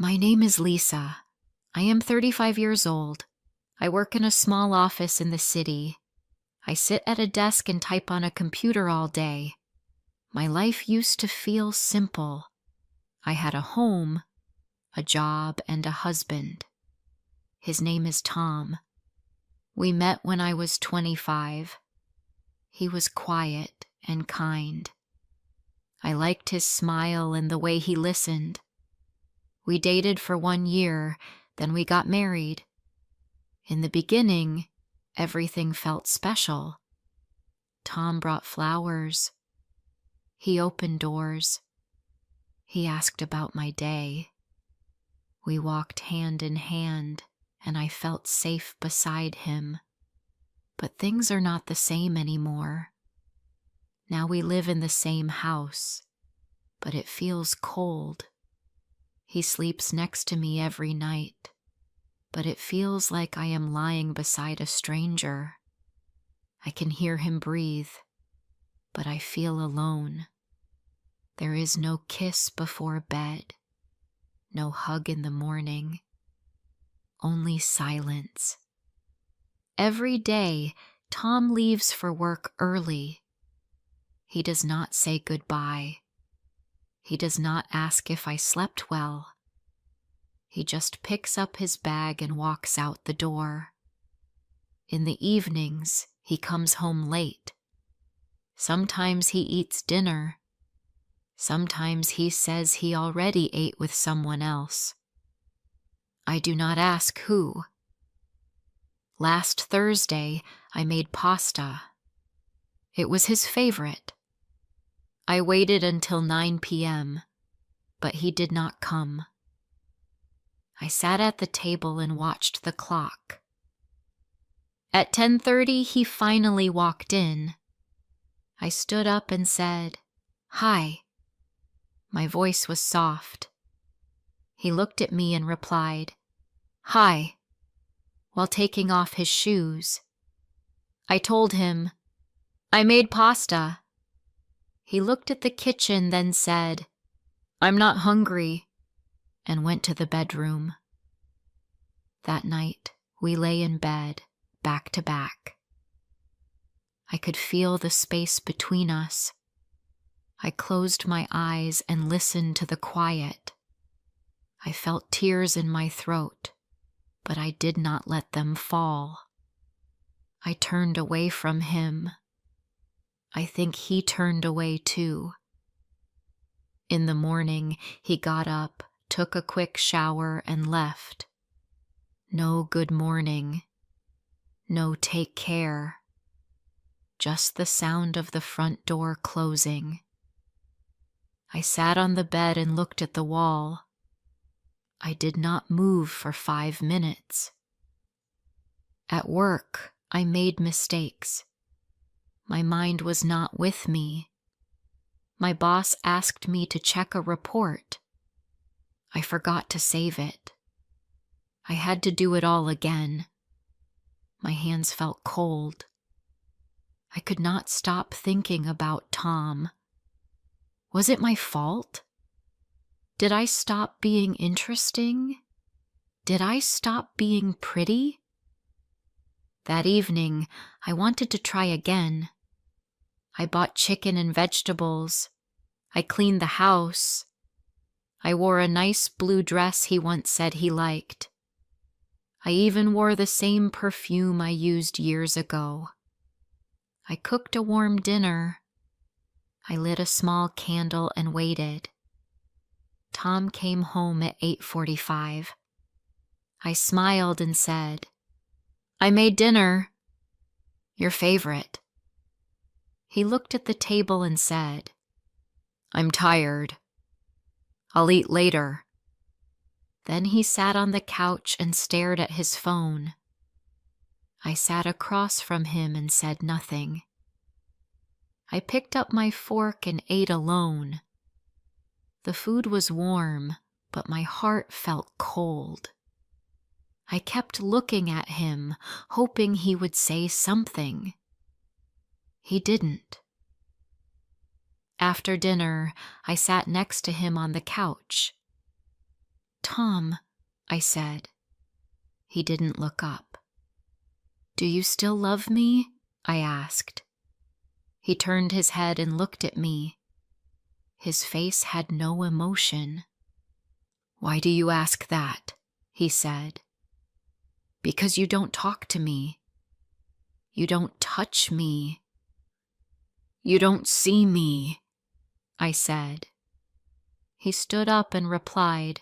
My name is Lisa. I am 35 years old. I work in a small office in the city. I sit at a desk and type on a computer all day. My life used to feel simple. I had a home, a job, and a husband. His name is Tom. We met when I was 25. He was quiet and kind. I liked his smile and the way he listened. We dated for 1 year, then we got married. In the beginning, everything felt special. Tom brought flowers. He opened doors. He asked about my day. We walked hand in hand, and I felt safe beside him. But things are not the same anymore. Now we live in the same house, but it feels cold. He sleeps next to me every night, but it feels like I am lying beside a stranger. I can hear him breathe, but I feel alone. There is no kiss before bed, no hug in the morning, only silence. Every day, Tom leaves for work early. He does not say goodbye. He does not ask if I slept well. He just picks up his bag and walks out the door. In the evenings, he comes home late. Sometimes he eats dinner. Sometimes he says he already ate with someone else. I do not ask who. Last Thursday, I made pasta. It was his favorite. I waited until 9 p.m., but he did not come. I sat at the table and watched the clock. At 10:30, he finally walked in. I stood up and said, "Hi." My voice was soft. He looked at me and replied, "Hi," while taking off his shoes. I told him, "I made pasta." He looked at the kitchen, then said, "I'm not hungry," and went to the bedroom. That night, we lay in bed, back to back. I could feel the space between us. I closed my eyes and listened to the quiet. I felt tears in my throat, but I did not let them fall. I turned away from him. I think he turned away too. In the morning, he got up, took a quick shower, and left. No good morning. No take care. Just the sound of the front door closing. I sat on the bed and looked at the wall. I did not move for 5 minutes. At work, I made mistakes. My mind was not with me. My boss asked me to check a report. I forgot to save it. I had to do it all again. My hands felt cold. I could not stop thinking about Tom. Was it my fault? Did I stop being interesting? Did I stop being pretty? That evening, I wanted to try again. I bought chicken and vegetables. I cleaned the house. I wore a nice blue dress he once said he liked. I even wore the same perfume I used years ago. I cooked a warm dinner. I lit a small candle and waited. Tom came home at 8:45. I smiled and said, "I made dinner. Your favorite." He looked at the table and said, "I'm tired. I'll eat later." Then he sat on the couch and stared at his phone. I sat across from him and said nothing. I picked up my fork and ate alone. The food was warm, but my heart felt cold. I kept looking at him, hoping he would say something. He didn't. After dinner, I sat next to him on the couch. "Tom," I said. He didn't look up. "Do you still love me?" I asked. He turned his head and looked at me. His face had no emotion. "Why do you ask that?" he said. "Because you don't talk to me. You don't touch me. You don't see me," I said. He stood up and replied,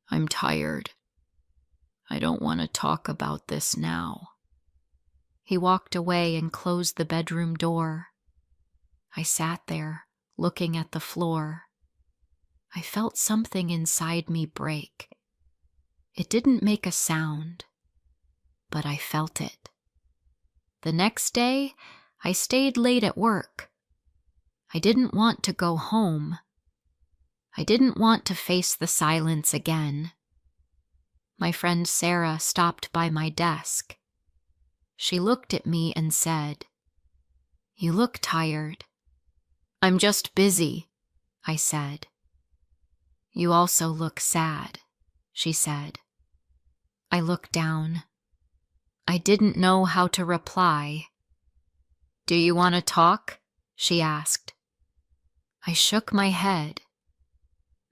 "I'm tired. I don't want to talk about this now." He walked away and closed the bedroom door. I sat there, looking at the floor. I felt something inside me break. It didn't make a sound, but I felt it. The next day, I stayed late at work. I didn't want to go home. I didn't want to face the silence again. My friend Sarah stopped by my desk. She looked at me and said, "You look tired." "I'm just busy," I said. "You also look sad," she said. I looked down. I didn't know how to reply. "Do you want to talk?" she asked. I shook my head.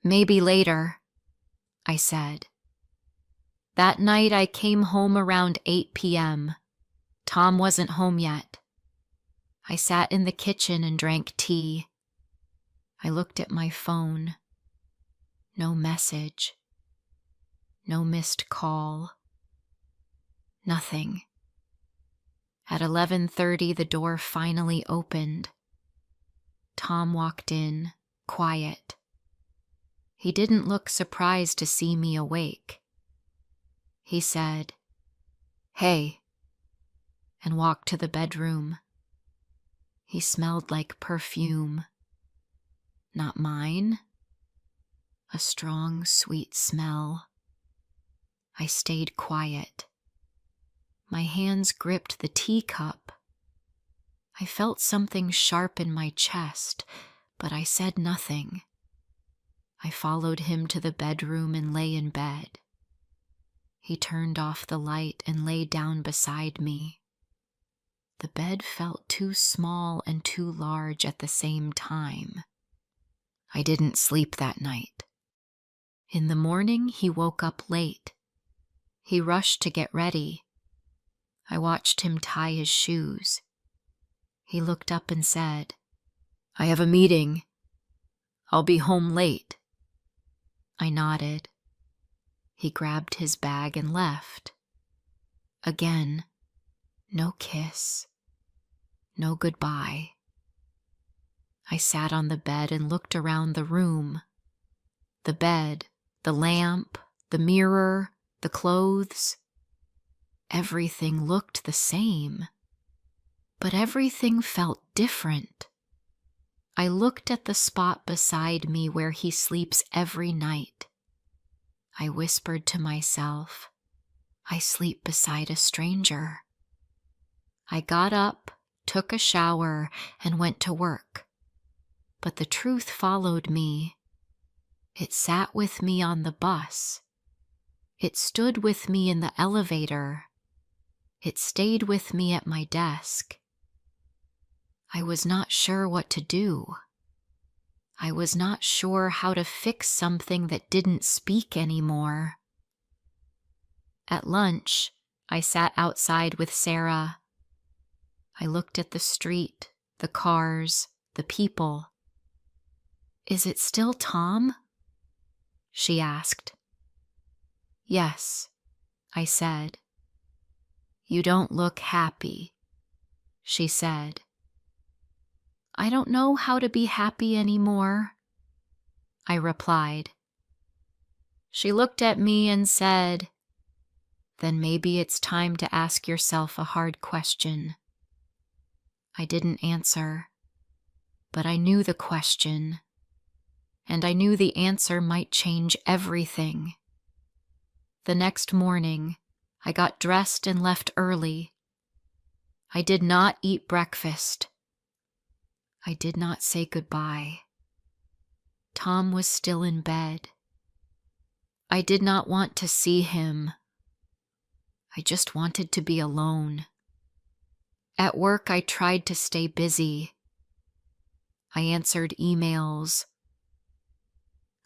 "Maybe later," I said. That night I came home around 8 p.m. Tom wasn't home yet. I sat in the kitchen and drank tea. I looked at my phone. No message. No missed call. Nothing. At 11:30, the door finally opened. Tom walked in, quiet. He didn't look surprised to see me awake. He said, "Hey," and walked to the bedroom. He smelled like perfume. Not mine. A strong, sweet smell. I stayed quiet. My hands gripped the teacup. I felt something sharp in my chest, but I said nothing. I followed him to the bedroom and lay in bed. He turned off the light and lay down beside me. The bed felt too small and too large at the same time. I didn't sleep that night. In the morning, he woke up late. He rushed to get ready. I watched him tie his shoes. He looked up and said, "I have a meeting. I'll be home late." I nodded. He grabbed his bag and left. Again, no kiss, no goodbye. I sat on the bed and looked around the room. The bed, the lamp, the mirror, the clothes. Everything looked the same, but everything felt different. I looked at the spot beside me where he sleeps every night. I whispered to myself, "I sleep beside a stranger." I got up, took a shower, and went to work. But the truth followed me. It sat with me on the bus. It stood with me in the elevator. It stayed with me at my desk. I was not sure what to do. I was not sure how to fix something that didn't speak anymore. At lunch, I sat outside with Sarah. I looked at the street, the cars, the people. "Is it still Tom?" she asked. "Yes," I said. "You don't look happy," she said. "I don't know how to be happy anymore," I replied. She looked at me and said, "Then maybe it's time to ask yourself a hard question." I didn't answer, but I knew the question, and I knew the answer might change everything. The next morning, I got dressed and left early. I did not eat breakfast. I did not say goodbye. Tom was still in bed. I did not want to see him. I just wanted to be alone. At work, I tried to stay busy. I answered emails.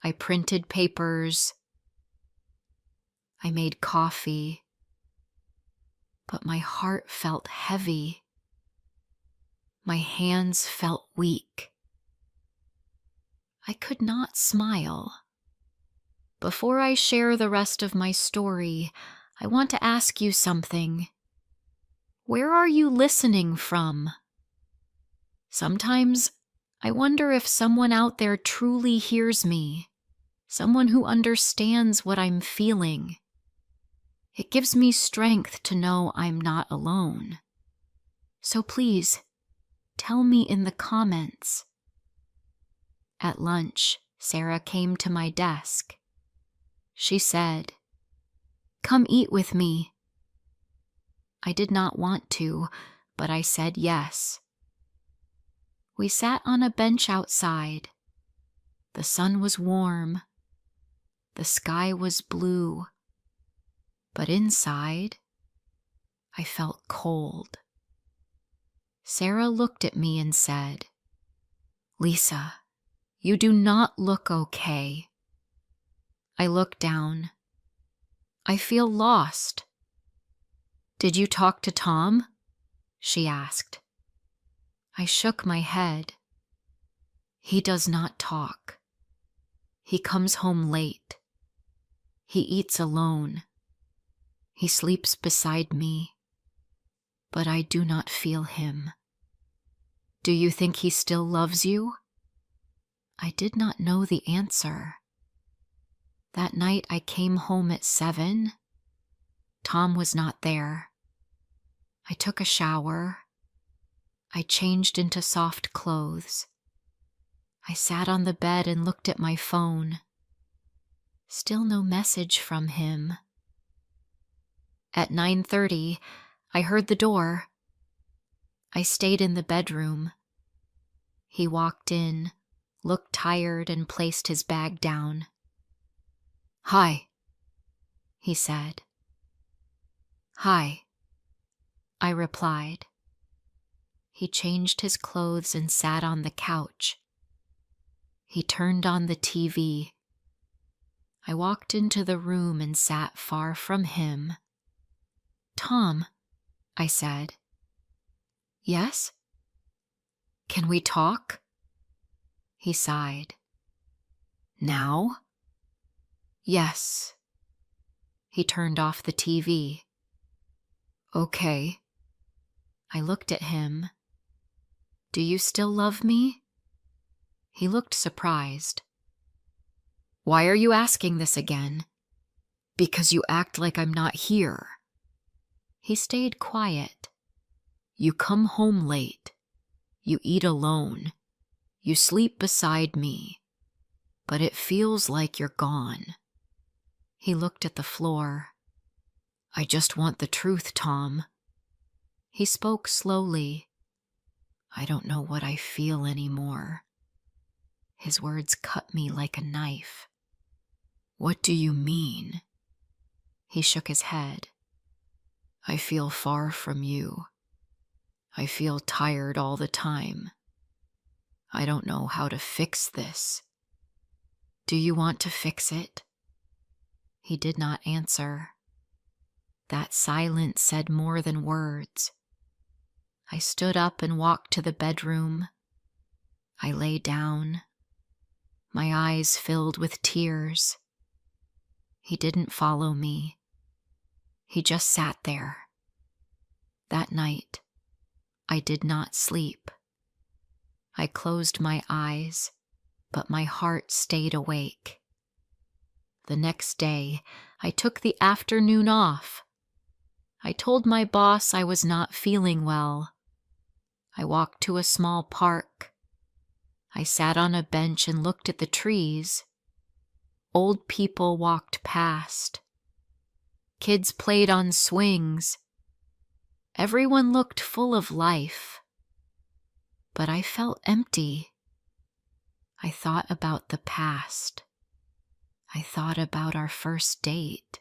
I printed papers. I made coffee. But my heart felt heavy. My hands felt weak. I could not smile. Before I share the rest of my story, I want to ask you something. Where are you listening from? Sometimes I wonder if someone out there truly hears me, someone who understands what I'm feeling. It gives me strength to know I'm not alone. So please, tell me in the comments. At lunch, Sarah came to my desk. She said, "Come eat with me." I did not want to, but I said yes. We sat on a bench outside. The sun was warm. The sky was blue. But inside, I felt cold. Sarah looked at me and said, "Lisa, you do not look okay." I looked down. I feel lost. "Did you talk to Tom?" she asked. I shook my head. "He does not talk. He comes home late. He eats alone. He sleeps beside me, but I do not feel him. Do you think he still loves you?" I did not know the answer. That night I came home at 7. Tom was not there. I took a shower. I changed into soft clothes. I sat on the bed and looked at my phone. Still no message from him. At 9:30, I heard the door. I stayed in the bedroom. He walked in, looked tired, and placed his bag down. "Hi," he said. "Hi," I replied. He changed his clothes and sat on the couch. He turned on the TV. I walked into the room and sat far from him. "Tom," I said. "Yes?" "Can we talk?" He sighed. "Now?" "Yes." He turned off the TV. "Okay." I looked at him. "Do you still love me?" He looked surprised. "Why are you asking this again?" "Because you act like I'm not here." He stayed quiet. "You come home late. You eat alone. You sleep beside me. But it feels like you're gone." He looked at the floor. "I just want the truth, Tom." He spoke slowly. "I don't know what I feel anymore." His words cut me like a knife. "What do you mean?" He shook his head. "I feel far from you. I feel tired all the time. I don't know how to fix this. Do you want to fix it?" He did not answer. That silence said more than words. I stood up and walked to the bedroom. I lay down. My eyes filled with tears. He didn't follow me. He just sat there. That night, I did not sleep. I closed my eyes, but my heart stayed awake. The next day, I took the afternoon off. I told my boss I was not feeling well. I walked to a small park. I sat on a bench and looked at the trees. Old people walked past. Kids played on swings. Everyone looked full of life. But I felt empty. I thought about the past. I thought about our first date.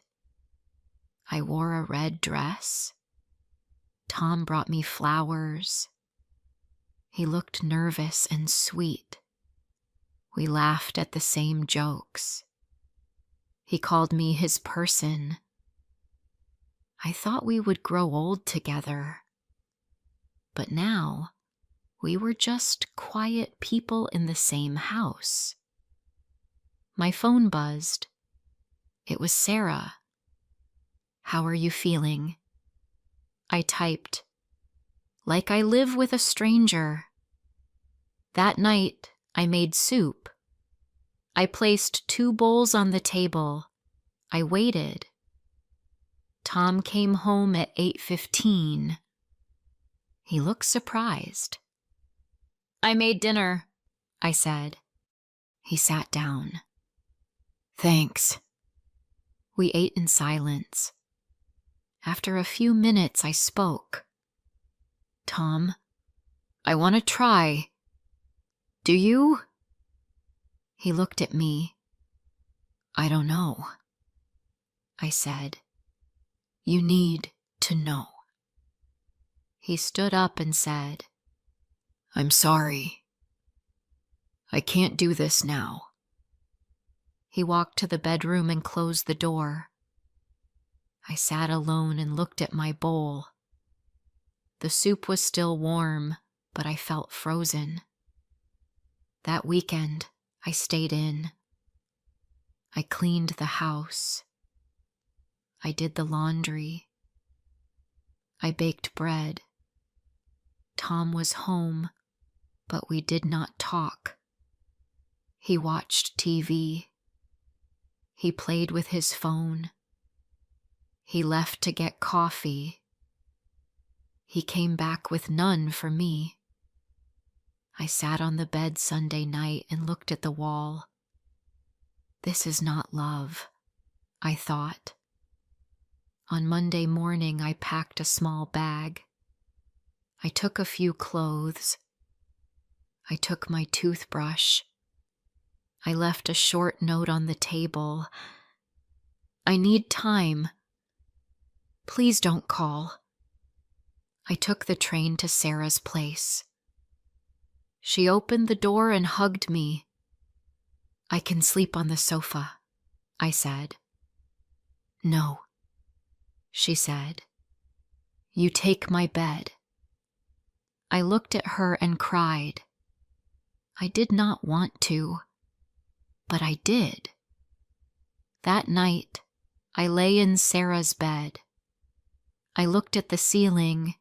I wore a red dress. Tom brought me flowers. He looked nervous and sweet. We laughed at the same jokes. He called me his person. I thought we would grow old together. But now, we were just quiet people in the same house. My phone buzzed. It was Sarah. "How are you feeling?" I typed, "Like I live with a stranger." That night, I made soup. I placed 2 bowls on the table. I waited. Tom came home at 8:15. He looked surprised. "I made dinner," I said. He sat down. "Thanks." We ate in silence. After a few minutes, I spoke. "Tom, I want to try. Do you?" He looked at me. "I don't know," I said. "You need to know." He stood up and said, "I'm sorry. I can't do this now." He walked to the bedroom and closed the door. I sat alone and looked at my bowl. The soup was still warm, but I felt frozen. That weekend, I stayed in. I cleaned the house. I did the laundry. I baked bread. Tom was home, but we did not talk. He watched TV. He played with his phone. He left to get coffee. He came back with none for me. I sat on the bed Sunday night and looked at the wall. This is not love, I thought. On Monday morning, I packed a small bag. I took a few clothes. I took my toothbrush. I left a short note on the table. "I need time. Please don't call." I took the train to Sarah's place. She opened the door and hugged me. "I can sleep on the sofa," I said. "No," she said. "You take my bed." I looked at her and cried. I did not want to, but I did. That night, I lay in Sarah's bed. I looked at the ceiling.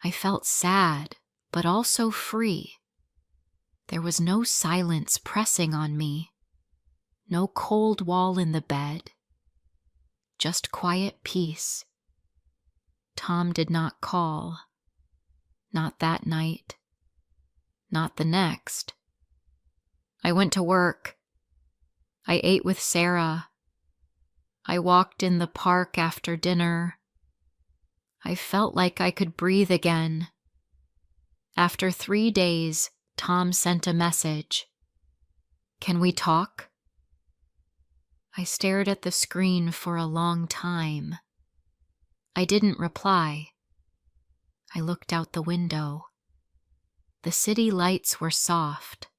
I felt sad, but also free. There was no silence pressing on me, no cold wall in the bed, just quiet peace. Tom did not call. Not that night. Not the next. I went to work. I ate with Sarah. I walked in the park after dinner. I felt like I could breathe again. After 3 days, Tom sent a message. "Can we talk?" I stared at the screen for a long time. I didn't reply. I looked out the window. The city lights were soft.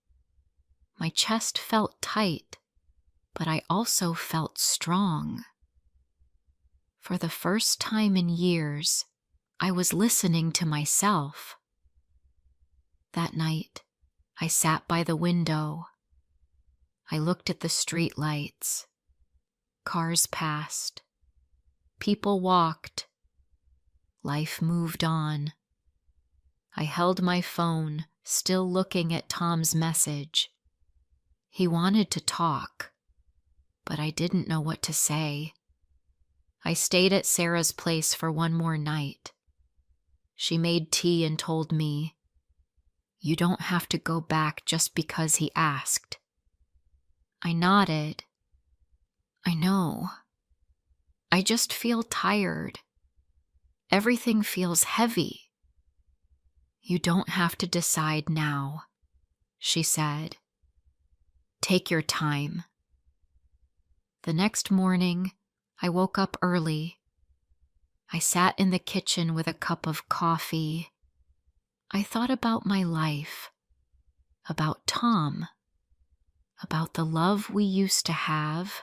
My chest felt tight, but I also felt strong. For the first time in years, I was listening to myself. That night, I sat by the window. I looked at the street lights. Cars passed. People walked. Life moved on. I held my phone, still looking at Tom's message. He wanted to talk, but I didn't know what to say. I stayed at Sarah's place for one more night. She made tea and told me, "You don't have to go back just because he asked." I nodded. "I know. I just feel tired. Everything feels heavy." "You don't have to decide now," she said. "Take your time." The next morning, I woke up early. I sat in the kitchen with a cup of coffee. I thought about my life, about Tom, about the love we used to have.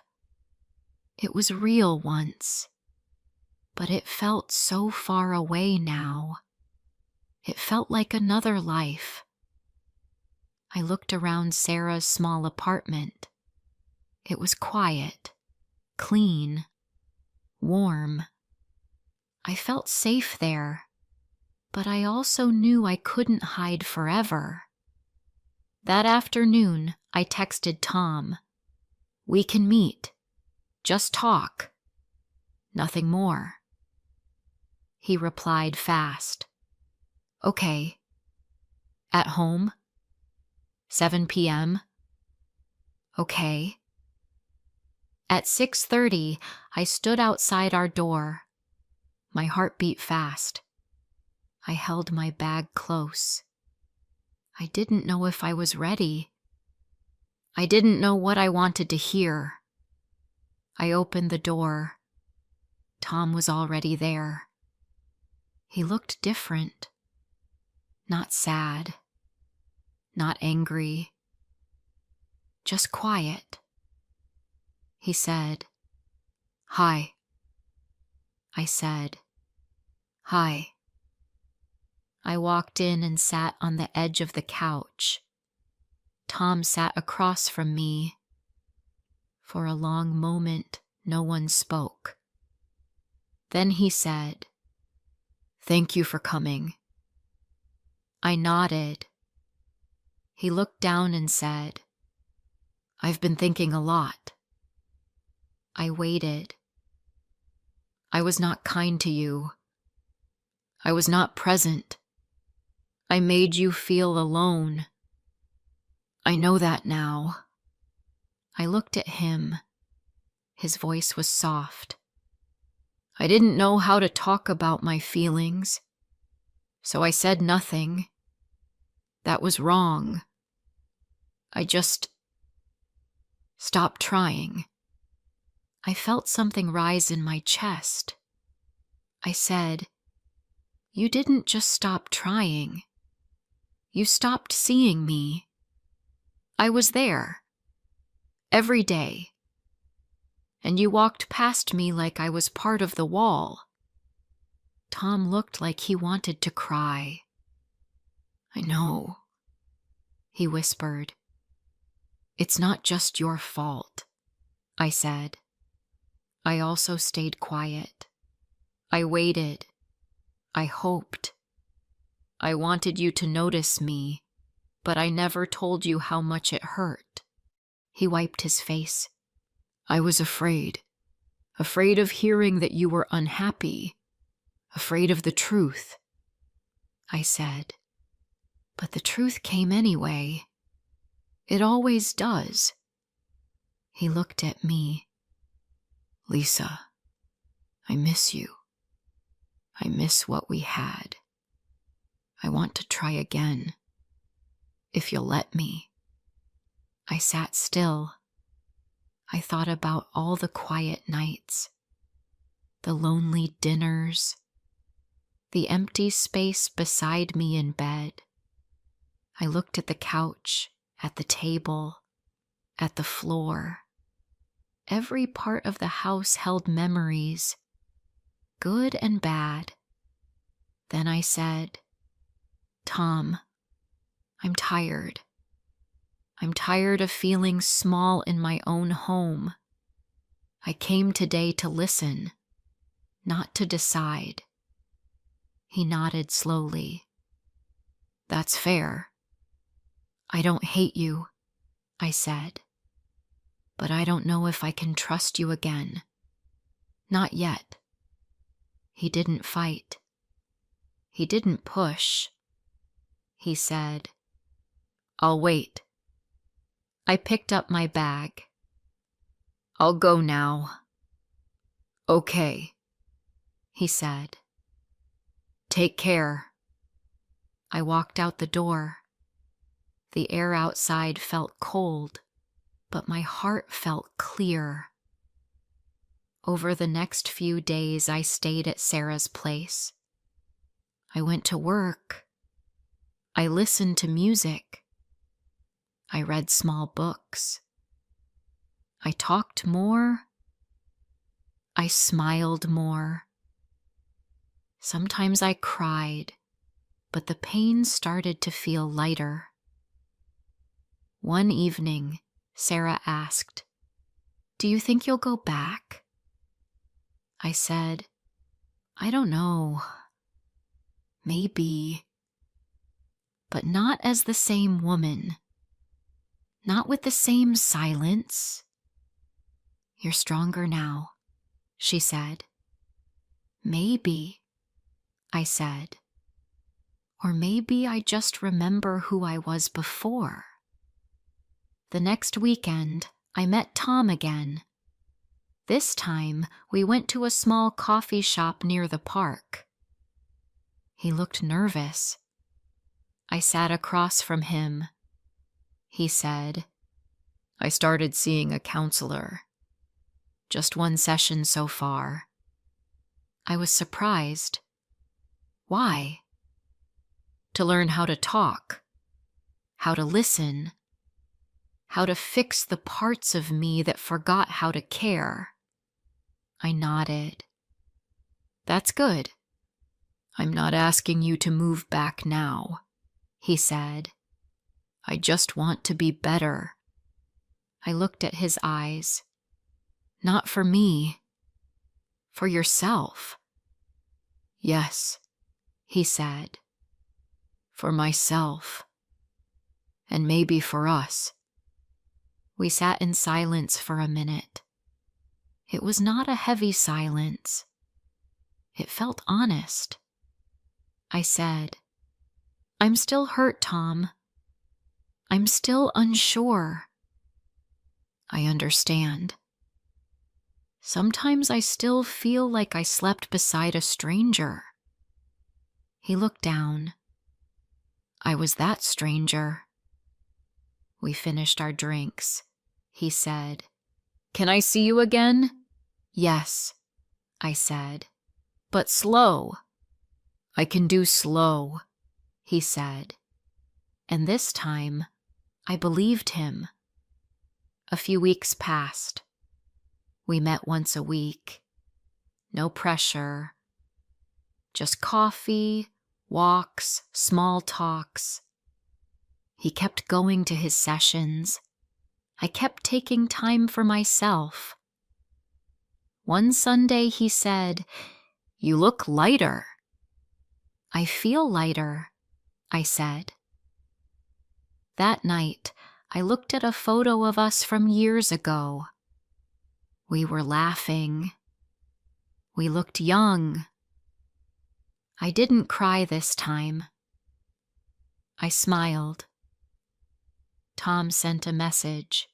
It was real once, but it felt so far away now. It felt like another life. I looked around Sarah's small apartment. It was quiet, clean, warm. I felt safe there, but I also knew I couldn't hide forever. That afternoon, I texted Tom. "We can meet. Just talk. Nothing more." He replied fast. "Okay. At home? 7 p.m.? Okay." At 6:30, I stood outside our door. My heart beat fast. I held my bag close. I didn't know if I was ready. I didn't know what I wanted to hear. I opened the door. Tom was already there. He looked different. Not sad. Not angry. Just quiet. He said, "Hi." I said, "Hi." I walked in and sat on the edge of the couch. Tom sat across from me. For a long moment, no one spoke. Then he said, "Thank you for coming." I nodded. He looked down and said, "I've been thinking a lot." I waited. "I was not kind to you. I was not present. I made you feel alone. I know that now." I looked at him. His voice was soft. "I didn't know how to talk about my feelings, so I said nothing. That was wrong. I just stopped trying." I felt something rise in my chest. I said, "You didn't just stop trying. You stopped seeing me. I was there. Every day. And you walked past me like I was part of the wall." Tom looked like he wanted to cry. "I know," he whispered. "It's not just your fault," I said. I also stayed quiet. I waited. I hoped. I wanted you to notice me, but I never told you how much it hurt. He wiped his face. "I was afraid. Afraid of hearing that you were unhappy. Afraid of the truth." I said, "But the truth came anyway. It always does." He looked at me. "Lisa, I miss you. I miss what we had. I want to try again, if you'll let me." I sat still. I thought about all the quiet nights, the lonely dinners, the empty space beside me in bed. I looked at the couch, at the table, at the floor. Every part of the house held memories, good and bad. Then I said, "Tom, I'm tired. I'm tired of feeling small in my own home. I came today to listen, not to decide." He nodded slowly. "That's fair. I don't hate you," I said. "But I don't know if I can trust you again. Not yet." He didn't fight. He didn't push. He said, "I'll wait." I picked up my bag. "I'll go now." "Okay," he said. "Take care." I walked out the door. The air outside felt cold, but my heart felt clear. Over the next few days, I stayed at Sarah's place. I went to work. I listened to music. I read small books. I talked more. I smiled more. Sometimes I cried, but the pain started to feel lighter. One evening, Sarah asked, "Do you think you'll go back?" I said, "I don't know. Maybe. But not as the same woman. Not with the same silence." "You're stronger now," she said. "Maybe," I said. "Or maybe I just remember who I was before." The next weekend, I met Tom again. This time, we went to a small coffee shop near the park. He looked nervous. I sat across from him. He said, "I started seeing a counselor. Just one session so far." I was surprised. "Why?" "To learn how to talk, how to listen, how to fix the parts of me that forgot how to care." I nodded. "That's good. I'm not asking you to move back now," he said. "I just want to be better." I looked at his eyes. "Not for me. For yourself." "Yes," he said. "For myself. And maybe for us." We sat in silence for a minute. It was not a heavy silence. It felt honest. I said, "I'm still hurt, Tom. I'm still unsure." "I understand. Sometimes I still feel like I slept beside a stranger." He looked down. "I was that stranger." We finished our drinks. He said, "Can I see you again?" "Yes," I said, "but slow." "I can do slow," he said. And this time, I believed him. A few weeks passed. We met once a week. No pressure. Just coffee, walks, small talks. He kept going to his sessions. I kept taking time for myself. One Sunday he said, "You look lighter." "I feel lighter," I said. That night, I looked at a photo of us from years ago. We were laughing. We looked young. I didn't cry this time. I smiled. Tom sent a message.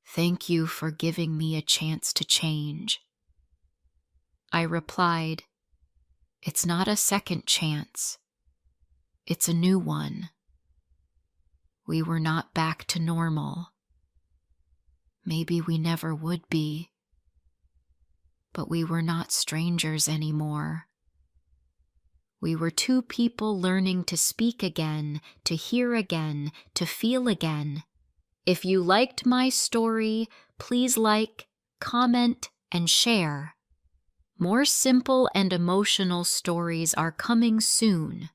"Thank you for giving me a chance to change." I replied, "It's not a second chance. It's a new one." We were not back to normal. Maybe we never would be. But we were not strangers anymore. We were two people learning to speak again, to hear again, to feel again. If you liked my story, please like, comment, and share. More simple and emotional stories are coming soon.